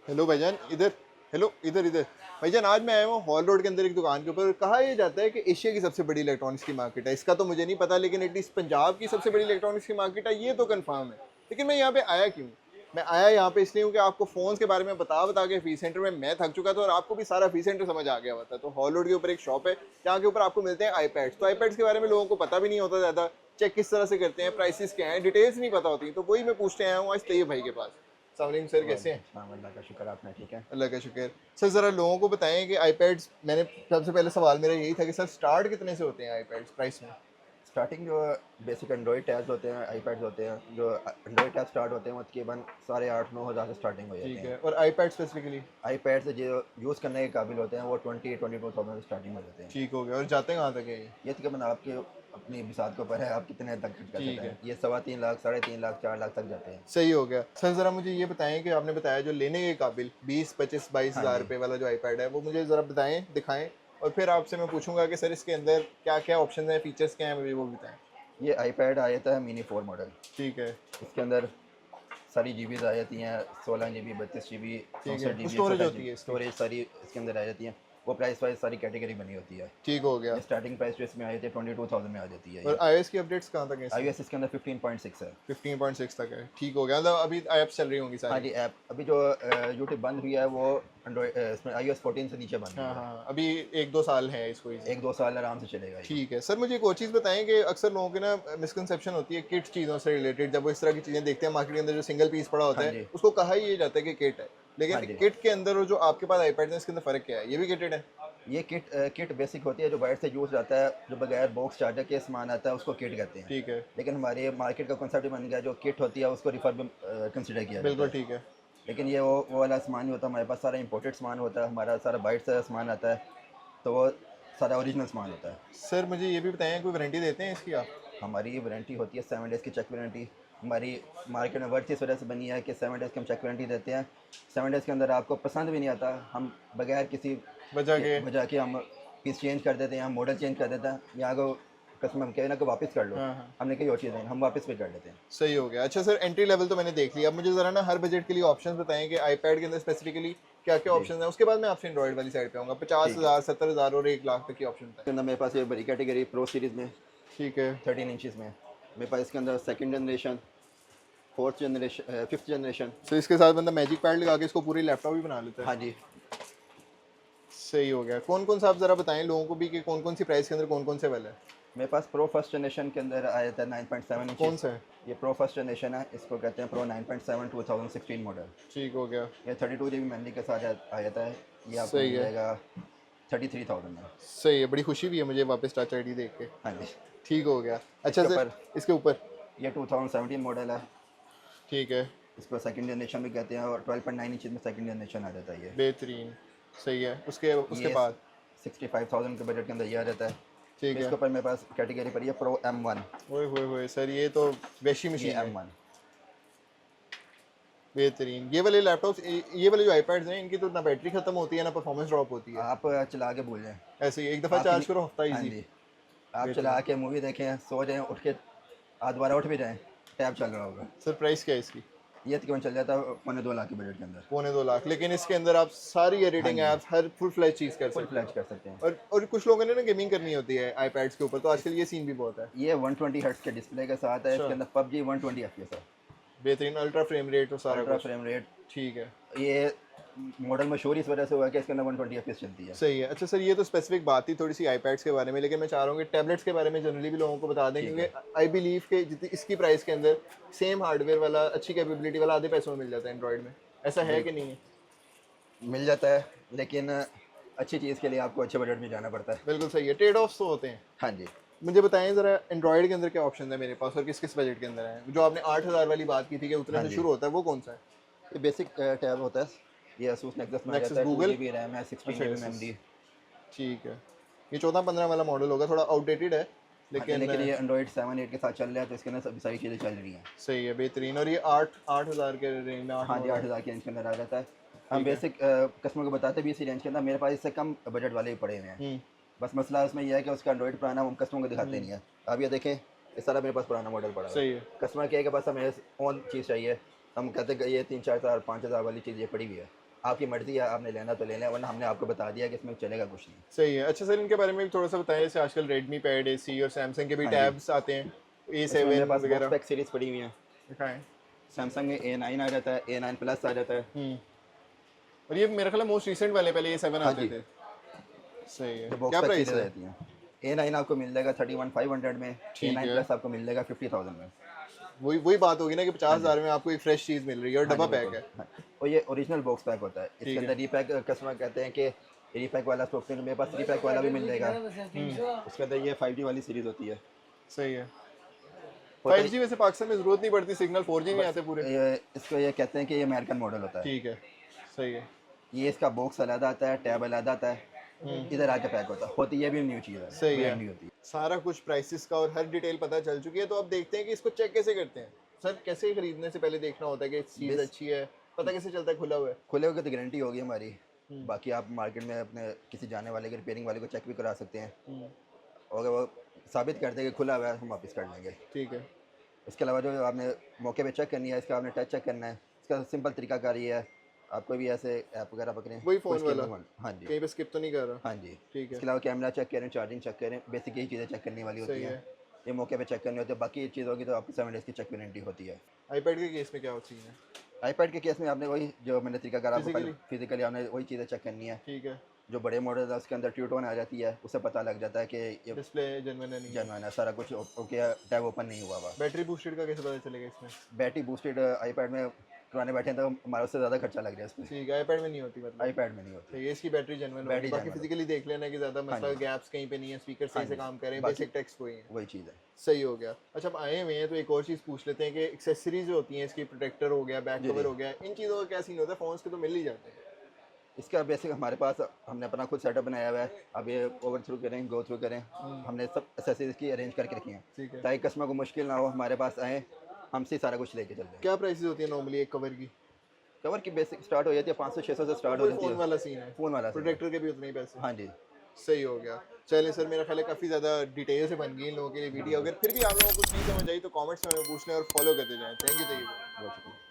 Hello भाईजान, इधर। Hello, इधर इधर। भाईजान, आज मैं आया हूँ हॉल रोड के अंदर एक दुकान के ऊपर। कहा यह जाता है कि एशिया की सबसे बड़ी इलेक्ट्रॉनिक्स की मार्केट है। इसका तो मुझे नहीं पता, लेकिन एटलीस्ट पंजाब की सबसे बड़ी इलेक्ट्रॉनिक्स की मार्केट है, ये तो कंफर्म है। लेकिन मैं यहाँ पे आया क्यों? मैं आया यहाँ पे इसलिए हूँ कि आपको फ़ोन के बारे में बता बता के फी सेंटर में मैं थक चुका था, और आपको भी सारा फी सेंटर समझ आ गया हुआ था। तो हॉल रोड के ऊपर एक शॉप है जहाँ के ऊपर आपको मिलते हैं आईपैड्स। तो आईपैड्स के बारे में लोगों को पता भी नहीं होता ज़्यादा। चेक किस तरह से करते हैं, प्राइसेस क्या हैं, डिटेल्स नहीं पता होती। तो वही मैं पूछते आया हूँ आज तैयब भाई के पास। अस्सलाम वालेकुम सर, कैसे वालेकुम हैं? सलाम, अल्लाह का शुक्र, आपने ठीक है। अल्लाह का शुक्र। सर ज़रा लोगों को बताएं कि आईपैड्स, मैंने सबसे पहले सवाल मेरा यही था कि सर स्टार्ट कितने से होते हैं आईपैड्स प्राइस में? स्टार्टिंग जो बेसिक एंड्रॉयड टैब्स होते हैं, आईपैड्स होते हैं, जो एंड्रॉयड टैब स्टार्ट होते हैं वो तकरीबन 8,500-9,000 से स्टार्टिंग हो जाते ठीक हैं। है, और आईपैड स्पेसिफिकली? आईपैड से जो यूज़ करने के काबिल होते हैं वो 22,000 से स्टार्टिंग हो जाते हैं। ठीक हो गया। और जाते कहाँ तक है ये? ये तकरीबन आपके अपनी बिसात के ऊपर है, आप कितने तक खर्च कर सकते ठीक है, हैं। ये 3.25 लाख, 3.5 लाख, 4 लाख तक जाते हैं। सही हो गया। सर ज़रा मुझे ये बताएं कि आपने बताया जो लेने के काबिल 20, 25, 22 हज़ार हाँ जी। रुपये वाला जो आईपैड है, वो मुझे ज़रा बताएं, दिखाएं। और फिर आपसे मैं पूछूंगा कि सर इसके अंदर क्या क्या ऑप्शन हैं, फीचर्स क्या हैं, मुझे वो भी बताएं। ये आईपैड आ जाता है मिनी 4 मॉडल। ठीक है। इसके अंदर सारी जीबीज़ आ जाती हैं, 16 GB, 32 GB, ठीक है, 64 GB, एक सौ स्टोरेज अठाईस जी होती बी है इसकी? स्टोरेज सारी इसके अंदर आ जाती हैं। वो प्राइस वाइज सारी कैटेगरी बनी होती है। ठीक हो गया। ये स्टार्टिंग प्राइस जो इसमें आ जाती है 22,000 में आ जाती है और ये। iOS की अपडेट्स कहाँ तक है इसमें? iOS इसके अंदर 15.6 है। 15.6 तक है। ठीक हो गया, मतलब अभी ऐप्स चल रही होंगी हाँ सारी? जी, ऐप अभी जो यूट्यूब बंद हुई है वो एंड्रॉइड इसमें iOS 14 से नीचे बंद हुई हाँ है। हाँ, अभी 1-2 साल है इसको इजी। 1-2 साल आराम से चलेगा ये। ठीक है सर, मुझे एक और चीज़ बताएं कि अक्सर लोगों की ना मिसकंसेप्शन होती है किट चीज़ों से रिलेटेड। जब वो इस तरह की चीज़ें देखते हैं मार्केट के अंदर, जो सिंगल पीस पड़ा होता हाँ है जी। उसको कहा ही ये जाता है कि किट है। लेकिन हाँ जी। किट के अंदर और जो आपके पास आईपैड है, इसके अंदर फ़र्क क्या है? ये भी किटेड है? ये किट बेसिक होती है, जो बाहर से यूज़ आता है, जो बगैर बॉक्स चार्जर के सामान आता है उसको किट कहते हैं। ठीक है। लेकिन हमारे मार्केट का कॉन्सेप्ट बन गया, जो किट होती है उसको रिफर्ब कंसिडर किया जाता बिल्कुल है। ठीक है। लेकिन ये वो वाला सामान नहीं होता, हमारे पास सारा इंपोर्टेड सामान होता है, हमारा सारा बाइट से सामान आता है, तो वो सारा ओरिजिनल सामान होता है। सर मुझे ये भी बताएं, कोई वारंटी देते हैं इसकी आप? हमारी वारंटी होती है 7 डेज़ की चेक वारंटी। हमारी मार्केट में वर्थ इस वजह से बनी है कि 7 डेज़ की हम चेक वारंटी देते हैं। 7 डेज़ के अंदर आपको पसंद भी नहीं आता, हम बगैर किसी बचा के? वजह के हम पीस चेंज कर देते हैं, हम मॉडल चेंज कर देते हैं। यहाँ को कस्टमर हम कहे ना कि वापस कर लो, हाँ हाँ, हमने कही और चीज़ें हम वापस भी कर देते हैं। सही हो गया। अच्छा सर, एंट्री लेवल तो मैंने देख लिया। अब मुझे ज़रा ना हर बजट के लिए ऑप्शन बताएं कि आईपैड के अंदर स्पेसिफिकली क्या क्या जी, ऑप्शन है। उसके बाद मैं आपसे एंड्रॉइड वाली साइड पे आऊँगा। पचास ठीक है। हज़ार 70,000 और 1 लाख तक की ऑप्शन बताएं। इसके अंदर मेरे पास ये बड़ी कैटेगरी प्रो सीरीज़ में ठीक है। 13 इंचज़ में मेरे पास इसके अंदर second generation, fourth generation, fifth generation. तो इसके साथ बंदा मैजिक पैड लगा के इसको पूरी लैपटॉप भी बना लेता है? हाँ जी। सही हो गया। कौन कौन सा आप ज़रा बताएं लोगों को भी कि कौन कौन सी प्राइस के अंदर कौन कौन से वाले हैं? मेरे पास प्रो फर्स्ट जनरेशन के अंदर आया था 9.7 इंचज़। कौन सा है? ये प्रो फर्स्ट जनरेशन है, इसको कहते हैं प्रो 9.7 2016 मॉडल। ठीक हो गया। ये 32 GB मेमोरी के साथ आ जाता है। ये आपको सही मिल है। जाएगा 33,000 में। सही है, बड़ी खुशी भी है मुझे वापस टच आईडी देख के। हाँ जी। ठीक हो गया। अच्छा इसके सर, ऊपर इसके ऊपर? ये 2017 मॉडल है। ठीक है। इसको सेकंड जनरेशन भी कहते हैं, और 12.9 इंच में सेकंड जनरेशन आ जाता है ये। बेहतरीन। सही है। उसके उसके ये बाद? 65,000 के बजट के अंदर ये आ जाता है। ठीक फिर है। इसके ऊपर मेरे पास कैटेगरी पर ये प्रो M1। ओए होए होए सर, ये तो वैशी ये मशीन है। M1। बेहतरीन। ये वाले लैपटॉप्स, ये वाले जो आईपैड्स हैं, इनकी तो ना बैटरी खत्म होती है ना परफॉर्मेंस ड्रॉप होती है। आप चला के भूल जाएं। ऐसे ही एक दफ़ा आपकी चार्ज नी- करो, हफ्ता हाँ इजी। जी। आप चला बेहतरीन। के मूवी देखें, सो जाएं, उठ के आज दोबारा उठ भी जाएं, टैब चल रहा होगा। सर प्राइस क्या है इसकी? ये तकरीबन चल जाता है 2.25 लाख के बजट के अंदर। 2.25 लाख, लेकिन इसके अंदर आप सारी हाँ एडिटिंग जी, ऐप्स हर फुल फ्लैश चीज़ कर फुल सकते फ्लैश हो। कर सकते हैं। और कुछ लोगों ने ना गेमिंग करनी होती है आईपैड्स के ऊपर, तो इस आजकल ये सीन भी बहुत है। ये 120 हर्ट्स के डिस्प्ले के साथ है, अच्छा। इसके अंदर पबजी 120 FPS है। बेहतरीन, अल्ट्रा फ्रेम रेट और सारा अल्ट्रा कुछ। Frame rate. ठीक है। ये मॉडल मशहूर इस वजह से हुआ है कि इसके अंदर 120 FPS चलती है। सही है। अच्छा सर, ये तो स्पेसिफिक बात थी थोड़ी सी आईपैड्स के बारे में, लेकिन मैं चाह रहा हूँ कि टैबलेट्स के बारे में जनरली भी लोगों को बता दें, ठीक क्योंकि है। आई बिलीव कि जितनी इसकी प्राइस के अंदर सेम हार्डवेयर वाला अच्छी कैपेबिलिटी वाला आधे पैसों में मिल जाता है एंड्रॉइड में। ऐसा है कि बिल्कुल नहीं है? मिल जाता है, लेकिन अच्छी चीज़ के लिए आपको अच्छे बजट में जाना पड़ता है। बिल्कुल सही है, ट्रेड ऑफ्स तो होते हैं। हाँ जी। मुझे बताएं ज़रा, एंड्रॉइड के अंदर क्या ऑप्शन है मेरे पास और किस किस बजट के अंदर है? जो आपने 8,000 वाली बात की थी कि उतने हाँ से जी, शुरू होता है, वो कौन सा है? ये बेसिक टैब होता है। ये asus नेक्सस में आ नेक्सस जाता है, to Google? G B RAM है, 16 अच्छा, GB एसएस। मेमोरी। ठीक है। ये 14-15 वाला मॉडल होगा, थोड़ा आउटडेटेड है हाँ जी, लेकिन लेकिन ये एंड्रॉइड 7 8 के साथ चल रहा है, तो इसके अंदर सभी सारी चीज़ें चल रही हैं। सही है, बेहतरीन। और ये 8,000 के रेंज में, आठ हाँ नौ जी, हज़ार 8,000 के रेंज के अंदर आ जाता है। हम ठीक है। बेसिक कस्टमर को बताते भी इसी रेंज के अंदर, मेरे पास इससे कम बजट वाले भी पड़े हुए हैं। हम्म। बस मसला इसमें यह है कि उसका एंड्रॉइड पुराना हम कस्टमर को दिखाते नहीं है। अब ये देखें, इस सारा मेरे पास पुराना मॉडल पड़ा हुआ है। सही है। कस्टमर के पास हमें ओन चीज़ चाहिए, हम कहते हैं कि ये 3 4 हज़ार 5,000 वाली चीज़ ये पड़ी हुई है, आपकी मर्ज़ी है, आपने लेना तो ले लें, वरना हमने आपको बता दिया कि इसमें चलेगा कुछ नहीं। सही है। अच्छा सर, इनके बारे में भी थोड़ा सा बताएं, जैसे आजकल रेडमी पैड एसी और सैमसंग के भी हाँ जी, टैब्स आते हैं, इसमें मेरे A7 पास बॉक्स वगैरह, पैक सीरीज़ पड़ी हुई है। दिखाएं। सैमसंग में A9 आ जाता है, A9 प्लस आ जाता है। और ये मेरा ख्याल है मोस्ट रिसेंट वाले, पहले ये 7 हाँ आते जी, थे। सही है। जो बॉक्स क्या पैक प्राइस सीरीज़ है? रहती हैं। A9 आपको मिल जाएगा 31,500 में, ठीक A9 है। प्लस आपको मिल जाएगा 50,000 में। वही वही बात होगी ना कि हाँ जी, 50,000 में आपको एक फ्रेश चीज़ मिल रही है और हाँ डब्बा जी, पैक बिल्कुल। है। हाँ, और ये ओरिजिनल बॉक्स पैक होता है। इसके ठीक अंदर है। रीपैक कस्टमर कहते हैं कि रीपैक वाला स्टॉक मेरे पास रीपैक वाला भी मिल जाएगा। उसके अंदर ये 5G वाली सीरीज़ होती है। सही है। होता 5G वैसे पाकिस्तान में ज़रूरत नहीं पड़ती, सिग्नल 4G नहीं आते पूरे। ये इसको ये कहते हैं कि ये अमेरिकन मॉडल होता है। ठीक है। सही है। ये इसका बॉक्स अलग आता है, टैब अलग आता है, इधर आके पैक होता है। होती ये भी न्यू चीज़ है, सही है। ब्रांड न्यू होती है। सारा कुछ प्राइसेस का और हर डिटेल पता चल चुकी है, तो अब देखते हैं कि इसको चेक कैसे करते हैं। सर, कैसे खरीदने से पहले देखना होता है कि चीज़ बेस अच्छी है, पता कैसे चलता है खुला हुआ है? खुले होकर तो गारंटी होगी हमारी। बाकी आप मार्केट में अपने किसी जाने वाले के रिपेयरिंग वाले को चेक भी करा सकते हैं, और अगर वो साबित कर दे कि खुला हुआ है हम वापस कर लेंगे। ठीक है। इसके अलावा जो आपने मौके पे चेक करनी है, इसका आपने टच चेक करना है। इसका सिंपल तरीकाकार ये है, आप कोई भी ऐसे ऐप वगैरह पकड़ें, वही कोई फ़ोन स्किप वाला, नहीं हाँ जी, कहीं पे स्किप तो नहीं कर रहा? हाँ जी। ठीक है। इसके अलावा कैमरा चेक करें, चार्जिंग चेक करें, बेसिक यही चीज़ें चेक करने वाली होती सही हैं। है। ये मौके पे चेक करनी होती है। बाकी ये चीज़ होगी तो आपकी 7 डेज़ की चेक वारंटी होती है। आईपैड के केस में क्या होती है? आईपैड के केस में आपने वही जो मैंने तरीकाकार आपको फिजिकली? फिजिकली आपने वही चीज़ें चेक करनी है। ठीक है। जो बड़े मॉडल है उसके अंदर ट्रू टोन आ जाती है, उससे पता लग जाता है कि ये डिस्प्ले जेन्युइन है नहीं है? जेन्युइन है, सारा कुछ ओके है, टैब ओपन नहीं हुआ हुआ। बैटरी बूस्टेड का कैसे पता चलेगा इसमें? बैटरी बूस्टेड आईपैड में करवाने बैठे हैं तो हमारा उससे ज़्यादा खर्चा लग रहा है इसमें। ठीक है, आईपैड में नहीं होती मतलब? आईपैड में नहीं होती। ठीक है, इसकी बैटरी जेन्युइन होगी। बैटरी बाकी genuine फिजिकली देख लेना कि ज़्यादा हाँ मसला जी, गैप्स कहीं पे नहीं है, स्पीकर हाँ सही से जी। काम करें, बाकी बेसिक टेक्स्ट वही है। वही चीज़ है। सही हो गया। अच्छा, अब आए हुए हैं तो एक और चीज़ पूछ लेते हैं कि एक्सेसरीज जो होती हैं, इसकी प्रोटेक्टर हो गया, बैक जी, कवर जी। हो गया, इन चीज़ों का क्या सीन होता है? फ़ोन्स के तो मिल ही जाते हैं। इसका बेसिक हमारे पास हमने अपना खुद सेटअप बनाया हुआ है। अब ये ओवर थ्रू करें, गो थ्रू करें, हमने सब एक्सेसरीज की अरेंज करके रखी हैं ठीक है। ताकि कस्टमर को मुश्किल ना हो, हमारे पास आए, हमसे सारा कुछ लेके चल जाए। क्या प्राइसेस होती है नॉर्मली एक कवर की? कवर की बेसिक स्टार्ट हो जाती है 500-600 से स्टार्ट हो कोई जाती फ़ोन है। वाला सीन है? फ़ोन वाला सीन है। प्रोटेक्टर के भी उतने ही पैसे? हाँ जी। सही हो गया। चलिए सर, मेरा ख्याल है काफ़ी ज़्यादा डिटेल से बन गई इन लोगों के लिए वीडियो। अगर फिर भी आप लोगों को कुछ नहीं समझ आई तो कमेंट्स में हमें पूछ लें और फॉलो करते जाएँ। Thank you. बहुत शुक्रिया।